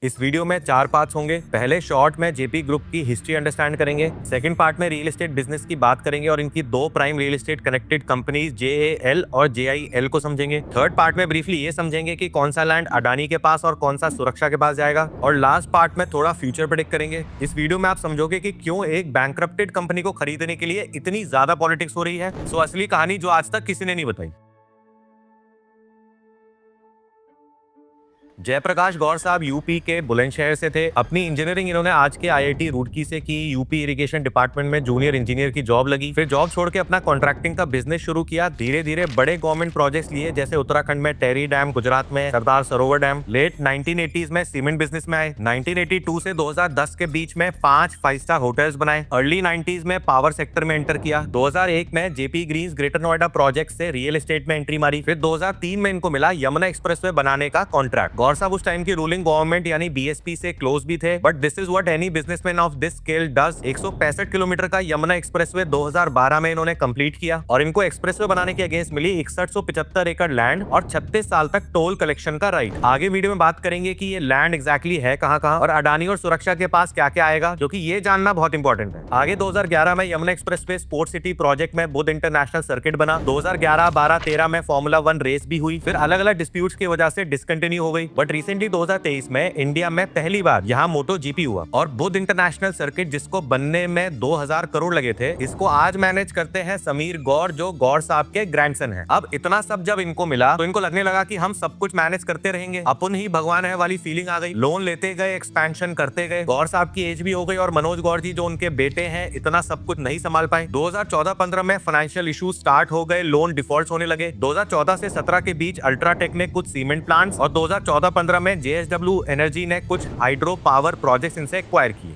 इस वीडियो में 4 पार्ट्स होंगे। पहले शॉर्ट में जेपी ग्रुप की हिस्ट्री अंडरस्टैंड करेंगे। सेकंड पार्ट में रियल एस्टेट बिजनेस की बात करेंगे और इनकी दो prime real estate connected companies JAL और जेआईएल को समझेंगे। थर्ड पार्ट में ब्रीफली ये समझेंगे कि कौन सा लैंड अडानी के पास और कौन सा सुरक्षा के पास जाएगा। और लास्ट पार्ट में थोड़ा फ्यूचर प्रेडिक्ट करेंगे। इस वीडियो में आप समझोगे कि क्यों एक बैंकरप्टेड कंपनी को खरीदने के लिए इतनी ज्यादा पॉलिटिक्स हो रही है। सो असली कहानी जो आज तक किसी ने नहीं बताई। जयप्रकाश गौर साहब यूपी के बुलंदशहर से थे। अपनी इंजीनियरिंग इन्होंने आज के आईआईटी रुड़की से की। यूपी इरिगेशन डिपार्टमेंट में जूनियर इंजीनियर की जॉब लगी। फिर जॉब छोड़ के अपना कॉन्ट्रैक्टिंग का बिजनेस शुरू किया। धीरे धीरे बड़े गवर्नमेंट प्रोजेक्ट्स लिए, जैसे उत्तराखंड में टेरी डैम, गुजरात में Sardar Sarovar dam. Late 1980s में सीमेंट बिजनेस में आए। 1982 से 2010 के बीच में 5 5 स्टार होटल्स बनाए। अर्ली 90s में पावर सेक्टर में एंटर किया। 2001 में Jaypee Greens Greater Noida project से रियल एस्टेट में एंट्री मारी। फिर 2003 में इनको मिला यमुना एक्सप्रेसवे बनाने का कॉन्ट्रैक्ट। गौर साहब उस टाइम की रूलिंग गवर्नमेंट यानी बीएसपी से क्लोज भी थे, but this is what any businessman of this scale does. 165 kilometre का यमुना एक्सप्रेसवे 2012 में इन्होंने कंप्लीट किया और इनको एक्सप्रेसवे बनाने के अगेंस्ट मिली 6175 एकड़ लैंड और 36 साल तक टोल कलेक्शन का राइट। आगे वीडियो में बात करेंगे कि ये लैंड एग्जैक्टली है कहां और अडानी और सुरक्षा के पास क्या क्या आएगा, जो कि ये जानना बहुत इंपॉर्टेंट है। आगे 2011 में Yamuna expressway sport city project में बुध इंटरनेशनल सर्किट बना। 2011, 12, 13 में फॉर्मूला 1 रेस भी हुई। फिर अलग अलग डिस्प्यूट्स की वजह से डिसकंटिन्यू हो गई, बट रिसेंटली 2023 में इंडिया में पहली बार यहाँ मोटो जीपी हुआ। और बुध इंटरनेशनल सर्किट जिसको बनने में 2000 करोड़ लगे थे, इसको आज मैनेज करते हैं समीर गौर, जो गौर साहब के ग्रैंडसन हैं। अब इतना सब जब इनको मिला तो इनको लगने लगा कि हम सब कुछ मैनेज करते रहेंगे, अपन ही भगवान है वाली फीलिंग आ गई। लोन लेते गए, एक्सपेंशन करते गए। गौर साहब की एज भी हो गई और मनोज गौर जी जो उनके बेटे हैं इतना सब कुछ नहीं संभाल पाए। 2014-15 में फाइनेंशियल इशू स्टार्ट हो गए, लोन डिफॉल्ट होने लगे। 2014 से 17 के बीच अल्ट्राटेक ने कुछ सीमेंट प्लांट्स और 2014-15 में जेएसडब्ल्यू एनर्जी ने कुछ हाइड्रो पावर प्रोजेक्ट्स इनसे एक्वायर किए।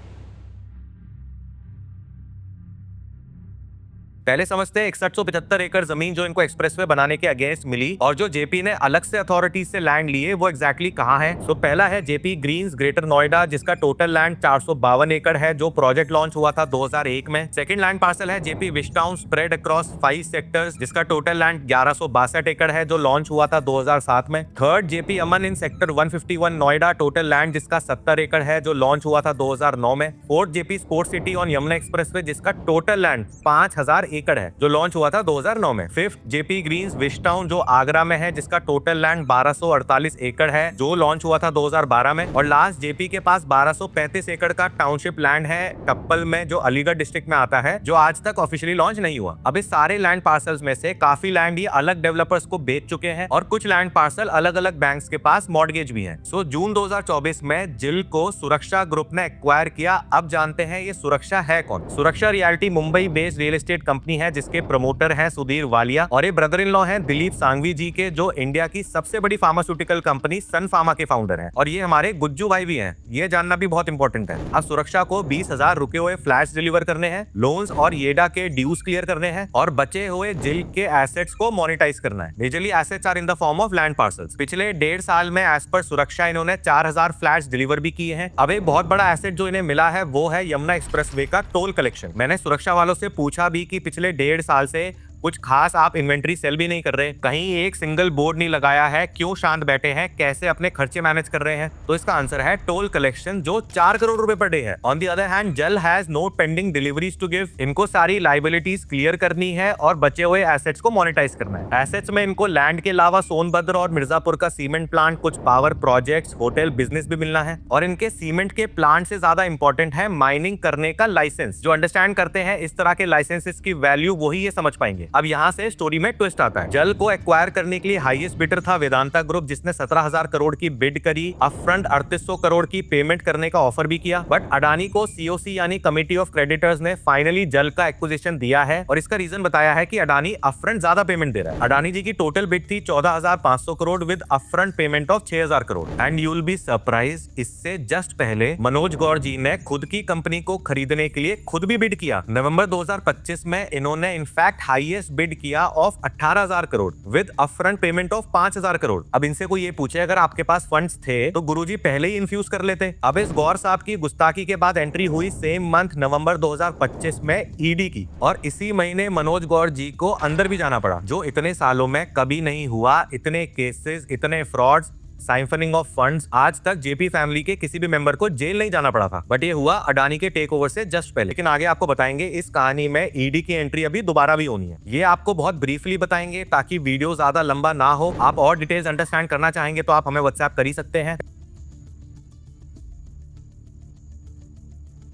पहले समझते हैं 6175 एकड़ जमीन जो इनको एक्सप्रेसवे बनाने के अगेंस्ट मिली और जो जेपी ने अलग से अथॉरिटी से लैंड लिए वो एग्जैक्टली कहां है। तो पहला है जेपी ग्रीन्स ग्रेटर नोएडा, जिसका टोटल लैंड 452 एकड़ है, जो प्रोजेक्ट लॉन्च हुआ था 2001 में। सेकंड लैंड पार्सल है JP Wish Town spread across 5 sectors, जिसका टोटल लैंड 1162 एकड़ है, जो लॉन्च हुआ था 2007 में। Third JP Aman in sector 151 Noida, total land जिसका 70 एकड़ है, जो लॉन्च हुआ था 2009 में। Fourth JP sport city on Yamuna expressway, जिसका टोटल लैंड 5000 एकड़ है, जो लॉन्च हुआ था 2009 में। फिफ्थ जेपी ग्रीन्स विस्टाउन जो आगरा में है, जिसका टोटल लैंड 1248 एकड़ है, जो लॉन्च हुआ था 2012 में। और लास्ट जेपी के पास 1235 एकड़ का टाउनशिप लैंड है टप्पल में, जो अलीगढ़ डिस्ट्रिक्ट में आता है, जो आज तक ऑफिशियली लॉन्च नहीं हुआ। अब इस सारे लैंड पार्सल्स में से काफी लैंड ये अलग डेवलपर्स को बेच चुके हैं और कुछ लैंड पार्सल अलग अलग बैंक्स के पास मॉर्गेज भी है। सो जून 2024 में जिल को सुरक्षा ग्रुप ने एक्वायर किया। अब जानते हैं ये सुरक्षा है कौन। सुरक्षा realty Mumbai based real estate company है, जिसके प्रमोटर हैं सुधीर वालिया और ये ब्रदर इन लॉ हैं दिलीप सांघवी जी के, जो इंडिया की सबसे बड़ी फार्मास्यूटिकल कंपनी सन फार्मा के फाउंडर हैं। और ये हमारे गुज्जू भाई भी हैं, ये जानना भी बहुत इंपॉर्टेंट है। अब सुरक्षा को 20,000 रुके हुए फ्लैट्स डिलीवर करने हैं, लोन्स और येडा के ड्यूज क्लियर करने हैं और बचे हुए जिल के एसेट्स को मोनेटाइज करना है। Majorly assets are in the form of land parcels. पिछले 1.5 साल में एज पर सुरक्षा इन्होंने 4000 फ्लैट्स डिलीवर भी किए हैं। अब एक बहुत बड़ा एसेट जो इन्हें मिला है वो है यमुना एक्सप्रेसवे का टोल कलेक्शन। मैंने सुरक्षा वालों से पूछा भी कि पिछले 1.5 साल से कुछ खास आप इन्वेंट्री सेल भी नहीं कर रहे, कहीं एक सिंगल बोर्ड नहीं लगाया है, क्यों शांत बैठे हैं, कैसे अपने खर्चे मैनेज कर रहे हैं। तो इसका आंसर है टोल कलेक्शन, जो 4 करोड़ रुपए पर डे है। On the other hand JAL has no pending deliveries to give. इनको सारी लाइबिलिटीज क्लियर करनी है और बचे हुए एसेट्स को मोनेटाइज करना है। एसेट्स में इनको लैंड के अलावा सोनभद्र और मिर्जापुर का सीमेंट प्लांट, कुछ पावर प्रोजेक्ट्स, होटल बिजनेस भी मिलना है। और इनके सीमेंट के प्लांट से ज्यादा इंपॉर्टेंट है माइनिंग करने का लाइसेंस। जो अंडरस्टैंड करते हैं इस तरह के लाइसेंसेस की वैल्यू, वही ये समझ पाएंगे। अब यहाँ से स्टोरी में ट्विस्ट आता है। जल को एक्वायर करने के लिए हाईएस्ट बिडर था वेदांता ग्रुप, जिसने 17,000 करोड़ की बिड करी। अपफ्रंट 3800 करोड़ की पेमेंट करने का ऑफर भी किया, बट अडानी को सीओसी यानी कमिटी ऑफ क्रेडिटर्स ने फाइनली जल का एक्विजिशन दिया है। और इसका रीजन बताया है कि अडानी अपफ्रंट ज्यादा पेमेंट दे रहा है। अडानी जी की टोटल बिड थी 14,500 crore with upfront payment of 6,000 crore. And you will be surprise, इससे जस्ट पहले मनोज गौर जी ने खुद की कंपनी को खरीदने के लिए खुद भी बिड किया। नवंबर 2025 में इन्होंने इनफैक्ट हाईएस्ट बिड किया of 18,000 crore with upfront payment of 5,000 crore. अब इनसे कोई ये पूछे अगर आपके पास फंड्स थे तो गुरुजी पहले ही इन्फ्यूज कर लेते। अब इस गौर साहब की गुस्ताखी के बाद एंट्री हुई सेम मंथ नवंबर 2025 में ईडी की, और इसी महीने मनोज गौर जी को अंदर भी जाना पड़ा, जो इतने सालों में कभी नहीं हुआ। इतने केसेस, इतने फ्रॉड्स, साइफनिंग ऑफ फंड्स, आज तक जेपी फैमिली के किसी भी मेंबर को जेल नहीं जाना पड़ा था, बट ये हुआ अडानी के टेक ओवर से जस्ट पहले। लेकिन आगे आपको बताएंगे इस कहानी में ईडी की एंट्री अभी दोबारा भी होनी है। ये आपको बहुत ब्रीफली बताएंगे ताकि वीडियो ज्यादा लंबा ना हो। आप और डिटेल्स अंडरस्टैंड करना चाहेंगे तो आप हमें व्हाट्सएप कर ही सकते हैं।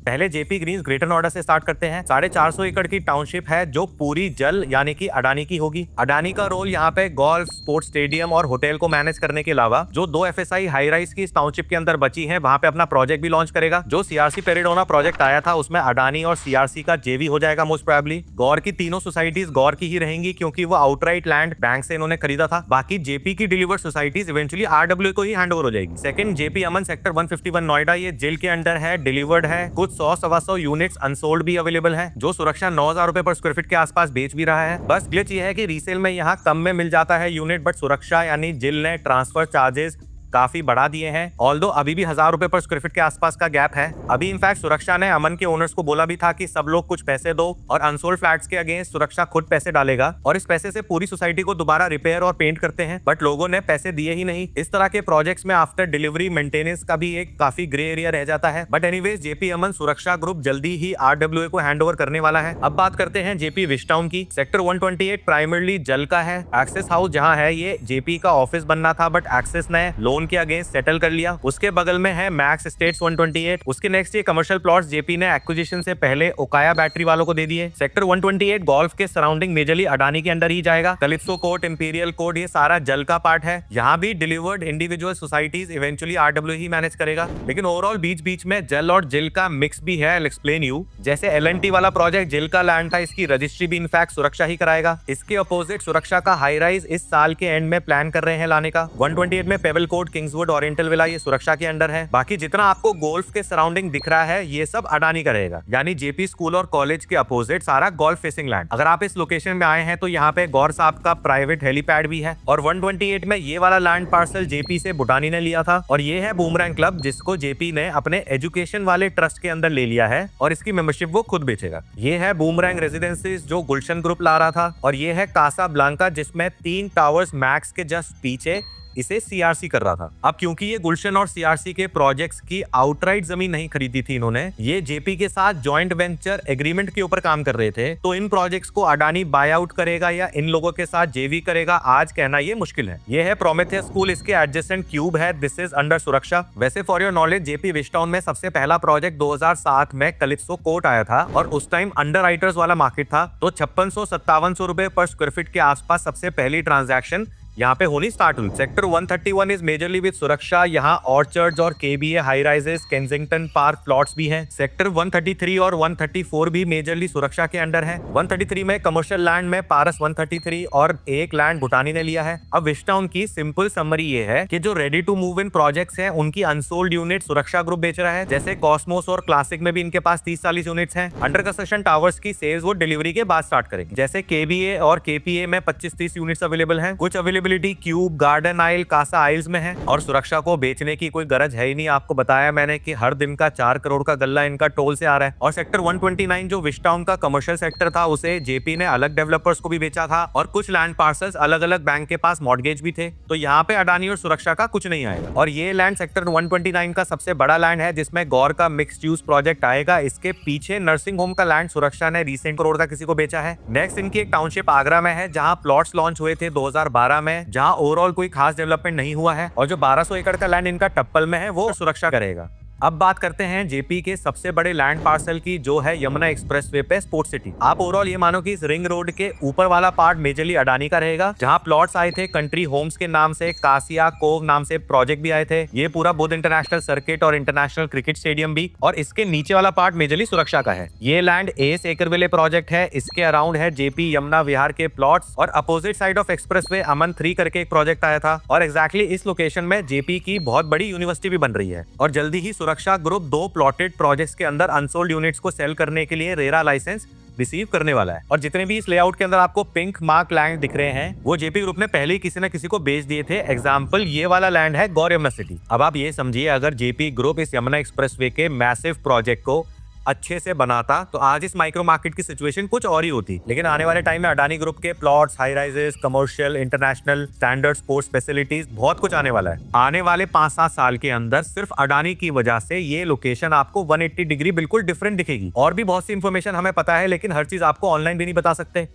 पहले जेपी ग्रीन्स ग्रेटर नोएडा से स्टार्ट करते हैं। 450 एकड़ की टाउनशिप है जो पूरी जल यानी कि अडानी की होगी। अडानी का रोल यहाँ पे गोल्फ, स्पोर्ट्स स्टेडियम और होटल को मैनेज करने के अलावा जो 2 एफएसआई हाई राइज की इस टाउनशिप के अंदर बची है वहां पे अपना प्रोजेक्ट भी लॉन्च करेगा। जो सीआरसी पेरिडोना प्रोजेक्ट आया था उसमें अडानी और सीआरसी का जेवी हो जाएगा मोस्ट प्रोबेबली। गौर की तीनों सोसाइटीज गौर की ही रहेंगी क्योंकि वो आउटराइट लैंड बैंक से इन्होंने खरीदा था। बाकी जेपी की डिलीवर्ड सोसाइटीज इवेंचुअली आरडब्ल्यू को ही हैंड ओवर हो जाएगी। सेकंड जेपी अमन सेक्टर 151 नोएडा, ये जेल के अंडर है, डिलीवर्ड है। कुछ 100-125 यूनिट्स अनसोल्ड भी अवेलेबल है जो सुरक्षा 9,000 रुपए पर स्क्वायर फीट के आसपास बेच भी रहा है। बस ग्लिच ये है कि रीसेल में यहाँ कम में मिल जाता है यूनिट, बट सुरक्षा यानी जिल ने ट्रांसफर चार्जेस काफी बढ़ा दिए हैं। ऑल्दो अभी भी 1,000 रुपए पर स्क्वायर फीट के आसपास का गैप है। अभी इनफैक्ट सुरक्षा ने अमन के ओनर्स को बोला भी था कि सब लोग कुछ पैसे दो और अनसोल्ड फ्लैट्स के अगेंस्ट सुरक्षा खुद पैसे डालेगा और इस पैसे से पूरी सोसाइटी को दोबारा रिपेयर और पेंट करते हैं, बट लोगों ने पैसे दिए ही नहीं। इस तरह के प्रोजेक्ट्स में आफ्टर डिलीवरी मेंटेनेंस का भी एक काफी ग्रे एरिया रह जाता है। बट एनीवेज जेपी अमन सुरक्षा ग्रुप जल्दी ही आरडब्ल्यूए को हैंड ओवर करने वाला है। अब बात करते हैं जेपी विस्टाउन की। सेक्टर 128 प्राइमरली जल का है। एक्सेस हाउस जहाँ है ये जेपी का ऑफिस बनना था, बट एक्सेस ने लोन के अगेंस्ट सेटल कर लिया। उसके बगल में है मैक्स एस्टेट्स 128। उसके नेक्स्ट ये कमर्शियल प्लॉट्स जेपी ने एक्विजिशन से पहले ओकाया बैटरी वालों को दे दिए। सेक्टर 128 गोल्फ के सराउंडिंग मेजरली अडानी के अंडर ही जाएगा। कलिप्सो कोर्ट, इंपीरियल कोर्ट, ये सारा जल का पार्ट है। यहाँ भी delivered individual societies eventually RW ही मैनेज करेगा। लेकिन ओवरऑल बीच बीच में जल और जिल का मिक्स भी है। I explain you. जैसे एलएनटी वाला प्रोजेक्ट जिल का लैंड था, इसकी रजिस्ट्री भी इनफैक्ट सुरक्षा ही कराएगा। इसके अपोजिट सुरक्षा का हाई राइज इस साल के एंड में प्लान कर रहे हैं लाने का। 128 में पेबल कोर्ट, किंग्सवुड, ओरिएंटल विला ये सुरक्षा के अंडर है। बाकी जितना आपको गोल्फ के सराउंडिंग दिख रहा है ये सब अडानी का रहेगा, यानी जेपी स्कूल और कॉलेज के अपोजिट सारा गोल्फ फेसिंग लैंड। अगर आप इस लोकेशन में आए हैं तो यहाँ पे गौर साहब का प्राइवेट हेलीपैड भी है। और 128 में ये वाला लैंड पार्सल जेपी से बुटानी ने लिया था। और ये है बूमरैंग क्लब जिसको जेपी ने अपने एजुकेशन वाले ट्रस्ट के अंदर ले लिया है और इसकी मेंबरशिप वो खुद बेचेगा। ये है बूमरैंग रेजिडेंसीज जो गुलशन ग्रुप ला रहा था। और ये है कासा ब्लांका जिसमें 3 टावर्स मैक्स के जस्ट पीछे इसे सीआरसी कर रहा था। अब क्योंकि ये गुलशन और सीआरसी के प्रोजेक्ट्स की आउटराइट जमीन नहीं खरीदी थी इन्होंने, ये जेपी के साथ जॉइंट वेंचर एग्रीमेंट के ऊपर काम कर रहे थे, तो इन प्रोजेक्ट्स को अडानी बाय आउट करेगा या इन लोगों के साथ जेवी करेगा आज कहना ये मुश्किल है। ये है प्रोमेथियस स्कूल, इसके एडजेसेंट क्यूब है। दिस इज अंडर सुरक्षा। वैसे for your knowledge JP Wish Town में सबसे पहला प्रोजेक्ट 2007 में कलिप्सो कोर्ट आया था और उस टाइम अंडर राइटर्स वाला मार्केट था, तो 5600-5700 रुपए पर स्क्वायर फीट के आसपास सबसे पहली ट्रांजैक्शन यहाँ पे होनी स्टार्ट हुई। सेक्टर 131 इज मेजरली विद सुरक्षा। यहाँ ऑर्चर्ड्स और KBA high rises, Kensington park plots भी हैं। सेक्टर 133 और 134 भी मेजरली सुरक्षा के अंडर है। 133 में कमर्शियल लैंड में पारस 133 और एक लैंड भूटानी ने लिया है। अब विस्टाउन की सिंपल समरी ये है कि जो ready to move in projects हैं उनकी अनसोल्ड यूनिट सुरक्षा ग्रुप बेच रहा है। जैसे कॉस्मोस और क्लासिक में भी इनके पास 30-40 यूनिट्स हैं। अंडर कंस्ट्रक्शन टावर्स की सेल्स वो डिलीवरी के बाद स्टार्ट करेंगे। जैसे केबीए और केपीए में 25-30 यूनिट्स अवेलेबल हैं। कुछ अवेलेबल क्यूब, गार्डन आइल, कासा आइल्स में है। और सुरक्षा को बेचने की कोई गरज है ही नहीं। आपको बताया मैंने कि हर दिन का 4 करोड़ का गल्ला इनका टोल से आ रहा है। और सेक्टर 129 जो विस्टाउन का कमर्शियल सेक्टर था उसे जेपी ने अलग डेवलपर्स को भी बेचा था और कुछ लैंड पार्सल्स अलग अलग बैंक के पास मॉर्गेज भी थे। तो यहाँ पे अडानी और सुरक्षा का कुछ नहीं आएगा। और ये लैंड सेक्टर 129 का सबसे बड़ा लैंड है जिसमें गौर का मिक्स्ड यूज प्रोजेक्ट आएगा। इसके पीछे नर्सिंग होम का लैंड सुरक्षा ने रिसेंट करोड़ का किसी को बेचा है। नेक्स्ट इनकी एक टाउनशिप आगरा में है जहाँ प्लॉट्स लॉन्च हुए थे 2012 में, जहाँ ओवरऑल कोई खास डेवलपमेंट नहीं हुआ है। और जो 1200 एकड़ का लैंड इनका टप्पल में है वो सुरक्षा करेगा। अब बात करते हैं जेपी के सबसे बड़े लैंड पार्सल की जो है यमुना एक्सप्रेसवे पे स्पोर्ट्स सिटी। आप ओवरऑल ये मानो कि इस रिंग रोड के ऊपर वाला पार्ट मेजरली अडानी का रहेगा। जहां प्लॉट्स आए थे कंट्री होम्स के नाम से, कासिया कोव नाम से प्रोजेक्ट भी आए थे। ये पूरा बुध इंटरनेशनल सर्किट और इंटरनेशनल क्रिकेट स्टेडियम भी। और इसके नीचे वाला पार्ट मेजरली सुरक्षा का है। ये लैंड एस एकरविले प्रोजेक्ट है। इसके अराउंड है जेपी यमुना विहार के प्लॉट्स और अपोजिट साइड ऑफ एक्सप्रेसवे अमन 3 करके एक प्रोजेक्ट आया था। और एक्जैक्टली इस लोकेशन में जेपी की बहुत बड़ी यूनिवर्सिटी भी बन रही है। और जल्दी ही सुरक्षा ग्रुप 2 प्लॉटेड प्रोजेक्ट्स के अंदर अनसोल्ड यूनिट्स को सेल करने के लिए रेरा लाइसेंस रिसीव करने वाला है। और जितने भी इस लेआउट के अंदर आपको पिंक मार्क लैंड दिख रहे हैं वो जेपी ग्रुप ने पहले ही किसी न किसी को बेच दिए थे। एग्जांपल ये वाला लैंड है गौर यमुना सिटी। अब आप ये समझिए अगर जेपी ग्रुप इस यमुना एक्सप्रेसवे के मैसिव प्रोजेक्ट को अच्छे से बनाता तो आज इस माइक्रो मार्केट की सिचुएशन कुछ और ही होती। लेकिन आने वाले टाइम में अडानी ग्रुप के plots, high rises, commercial, international standard, sports facilities, बहुत कुछ आने वाला है। आने वाले 5-7 साल के अंदर सिर्फ अडानी की वजह से ये लोकेशन आपको 180 डिग्री बिल्कुल डिफरेंट दिखेगी। और भी बहुत सी इंफॉर्मेशन हमें पता है, लेकिन हर चीज आपको ऑनलाइन भी नहीं बता सकते।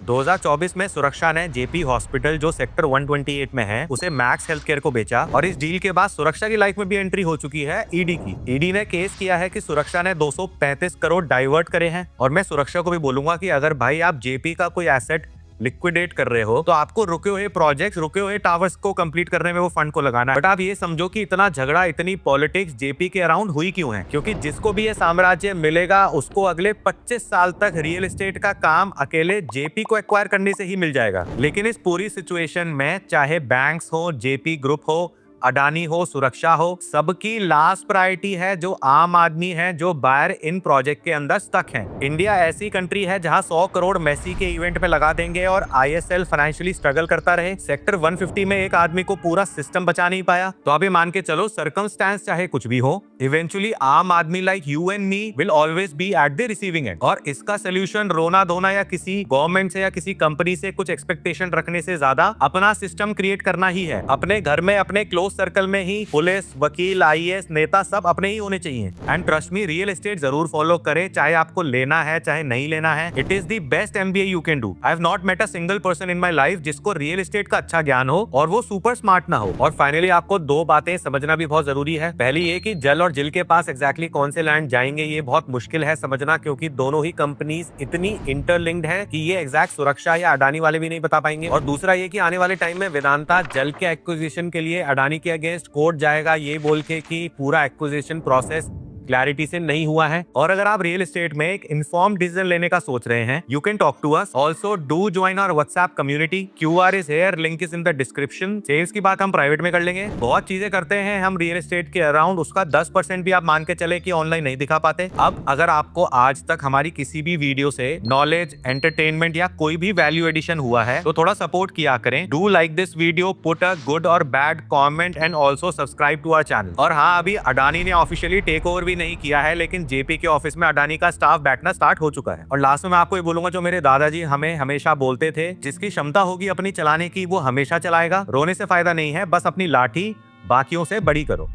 2024 में सुरक्षा ने जेपी हॉस्पिटल जो सेक्टर 128 में है उसे मैक्स हेल्थकेयर को बेचा, और इस डील के बाद सुरक्षा की लाइफ में भी एंट्री हो चुकी है ईडी की। ईडी ने केस किया है कि सुरक्षा ने 235 करोड़ डाइवर्ट करे हैं। और मैं सुरक्षा को भी बोलूंगा कि अगर भाई आप जेपी का कोई एसेट लिक्विडेट कर रहे हो तो आपको रुके हुए प्रोजेक्ट्स, रुके हुए टावर्स को कंप्लीट करने में वो फंड को लगाना है। बट आप ये समझो कि इतना झगड़ा, इतनी पॉलिटिक्स जेपी के अराउंड हुई क्यों है? क्योंकि जिसको भी ये साम्राज्य मिलेगा उसको अगले 25 साल तक रियल एस्टेट का काम अकेले जेपी को एक्वायर करने से ही मिल जाएगा। लेकिन इस पूरी सिचुएशन में चाहे बैंक्स हो, जेपी ग्रुप हो, अडानी हो, सुरक्षा हो, सबकी लास्ट प्रायोरिटी है जो आम आदमी है, जो बायर इन प्रोजेक्ट के अंदर स्टक है। इंडिया ऐसी कंट्री है जहां 100 करोड़ मेसी के इवेंट में लगा देंगे और आईएसएल फाइनेंशियली स्ट्रगल करता रहे। सेक्टर 150 में एक आदमी को पूरा सिस्टम बचा नहीं पाया। तो अभी मान के चलो सर्कमस्टेंस चाहे कुछ भी हो, इवेंचुअली आम आदमी like you and me will always be at the receiving end. और इसका सोल्यूशन रोना धोना या किसी गवर्नमेंट से या किसी कंपनी से कुछ एक्सपेक्टेशन रखने से ज्यादा अपना सिस्टम क्रिएट करना ही है। अपने घर में, अपने क्लोज सर्कल में ही पुलिस, वकील, आईएएस, नेता सब अपने ही होने चाहिए। And trust me, real estate जरूर फॉलो करें, चाहे आपको लेना है चाहे नहीं लेना है। It is the best MBA you can do. I have not met a single person in my life जिसको रियल एस्टेट का अच्छा ज्ञान हो और वो सुपर स्मार्ट ना हो। और फाइनली आपको दो बातें समझना भी बहुत जरूरी है। पहली ये कि जल और जिल के पास एग्जैक्टली कौन से लैंड जाएंगे ये बहुत मुश्किल है समझना, क्योंकि दोनों ही कंपनीज इतनी इंटरलिंक्ड है कि ये एग्जैक्ट सुरक्षा या अडानी वाले भी नहीं बता पाएंगे। और दूसरा ये कि आने वाले टाइम में वेदांता जल के एक्विजिशन के लिए अडानी के अगेंस्ट कोर्ट जाएगा ये बोल के कि पूरा एक्विजिशन प्रोसेस क्लैरिटी से नहीं हुआ है। और अगर आप रियल एस्टेट में एक इन्फॉर्म्ड डिसीजन लेने का सोच रहे हैं, you can talk to us. Also do join our WhatsApp community, QR is here, link is in the description. Sales की बात हम प्राइवेट में कर लेंगे। बहुत चीजें करते हैं हम रियल एस्टेट के अराउंड, उसका 10% भी आप मान के चले कि ऑनलाइन नहीं दिखा पाते। अब अगर आपको आज तक हमारी किसी भी वीडियो से नॉलेज, एंटरटेनमेंट या कोई भी वैल्यू एडिशन हुआ है तो थोड़ा सपोर्ट किया करें। Do like this video, put a good और bad comment and also subscribe to our channel. और हाँ, अभी अडानी ने ऑफिशियली टेक ओवर भी नहीं किया है, लेकिन जेपी के ऑफिस में अडानी का स्टाफ बैठना स्टार्ट हो चुका है। और लास्ट में मैं आपको ये बोलूंगा, जो मेरे दादाजी हमें हमेशा बोलते थे, जिसकी क्षमता होगी अपनी चलाने की वो हमेशा चलाएगा। रोने से फायदा नहीं है, बस अपनी लाठी बाकियों से बड़ी करो।